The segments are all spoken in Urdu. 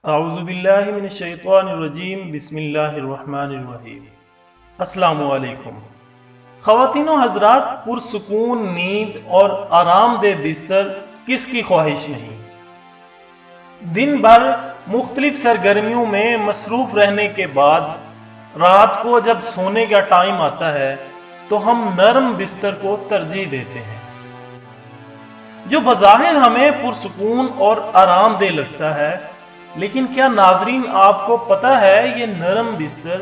اعوذ باللہ من الشیطان الرجیم، بسم اللہ الرحمن الرحیم۔ السلام علیکم خواتین و حضرات، پرسکون نیند اور آرام دہ بستر کس کی خواہش نہیں؟ دن بھر مختلف سرگرمیوں میں مصروف رہنے کے بعد رات کو جب سونے کا ٹائم آتا ہے تو ہم نرم بستر کو ترجیح دیتے ہیں، جو بظاہر ہمیں پرسکون اور آرام دہ لگتا ہے۔ لیکن کیا ناظرین آپ کو پتہ ہے یہ نرم بستر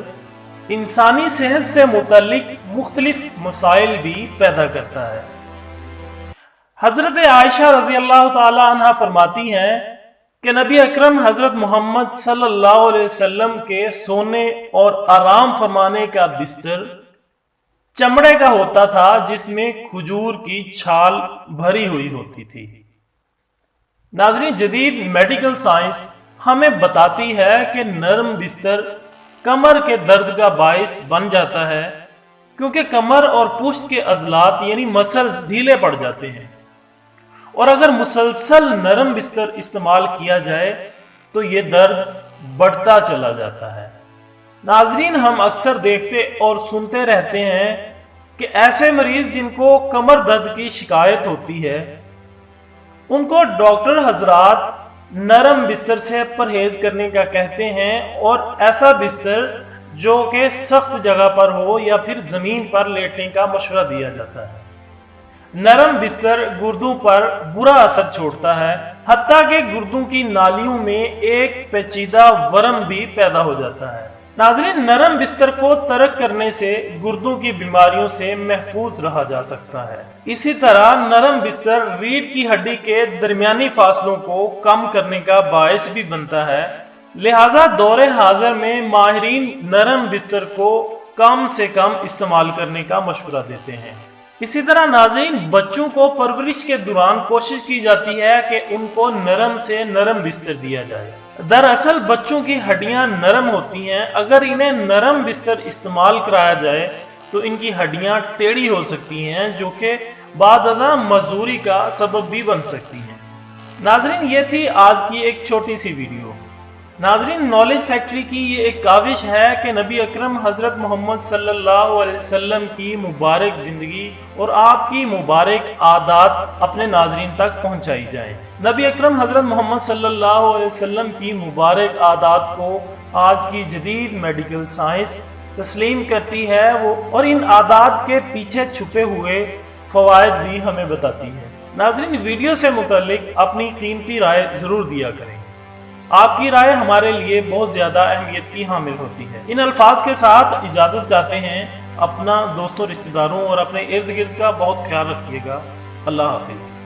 انسانی صحت سے متعلق مختلف مسائل بھی پیدا کرتا ہے؟ حضرت عائشہ رضی اللہ تعالی عنہ فرماتی ہیں کہ نبی اکرم حضرت محمد صلی اللہ علیہ وسلم کے سونے اور آرام فرمانے کا بستر چمڑے کا ہوتا تھا، جس میں کھجور کی چھال بھری ہوئی ہوتی تھی۔ ناظرین، جدید میڈیکل سائنس ہمیں بتاتی ہے کہ نرم بستر کمر کے درد کا باعث بن جاتا ہے، کیونکہ کمر اور پشت کے عضلات یعنی مسلز ڈھیلے پڑ جاتے ہیں، اور اگر مسلسل نرم بستر استعمال کیا جائے تو یہ درد بڑھتا چلا جاتا ہے۔ ناظرین، ہم اکثر دیکھتے اور سنتے رہتے ہیں کہ ایسے مریض جن کو کمر درد کی شکایت ہوتی ہے، ان کو ڈاکٹر حضرات نرم بستر سے پرہیز کرنے کا کہتے ہیں، اور ایسا بستر جو کہ سخت جگہ پر ہو یا پھر زمین پر لیٹنے کا مشورہ دیا جاتا ہے۔ نرم بستر گردوں پر برا اثر چھوڑتا ہے، حتیٰ کہ گردوں کی نالیوں میں ایک پیچیدہ ورم بھی پیدا ہو جاتا ہے۔ ناظرین، نرم بستر کو ترک کرنے سے گردوں کی بیماریوں سے محفوظ رہا جا سکتا ہے۔ اسی طرح نرم بستر ریڑھ کی ہڈی کے درمیانی فاصلوں کو کم کرنے کا باعث بھی بنتا ہے، لہٰذا دور حاضر میں ماہرین نرم بستر کو کم سے کم استعمال کرنے کا مشورہ دیتے ہیں۔ اسی طرح ناظرین، بچوں کو پرورش کے دوران کوشش کی جاتی ہے کہ ان کو نرم سے نرم بستر دیا جائے۔ دراصل بچوں کی ہڈیاں نرم ہوتی ہیں، اگر انہیں نرم بستر استعمال کرایا جائے تو ان کی ہڈیاں ٹیڑھی ہو سکتی ہیں، جو کہ بعد ازاں مزوری کا سبب بھی بن سکتی ہیں۔ ناظرین، یہ تھی آج کی ایک چھوٹی سی ویڈیو۔ ناظرین، نالج فیکٹری کی یہ ایک کاوش ہے کہ نبی اکرم حضرت محمد صلی اللہ علیہ وسلم کی مبارک زندگی اور آپ کی مبارک عادات اپنے ناظرین تک پہنچائی جائیں۔ نبی اکرم حضرت محمد صلی اللہ علیہ وسلم کی مبارک عادات کو آج کی جدید میڈیکل سائنس تسلیم کرتی ہے، اور ان عادات کے پیچھے چھپے ہوئے فوائد بھی ہمیں بتاتی ہے۔ ناظرین، ویڈیو سے متعلق اپنی قیمتی رائے ضرور دیا کریں۔ آپ کی رائے ہمارے لیے بہت زیادہ اہمیت کی حامل ہوتی ہے۔ ان الفاظ کے ساتھ اجازت چاہتے ہیں۔ اپنا دوستوں، رشتہ داروں اور اپنے ارد گرد کا بہت خیال رکھیے گا۔ اللہ حافظ۔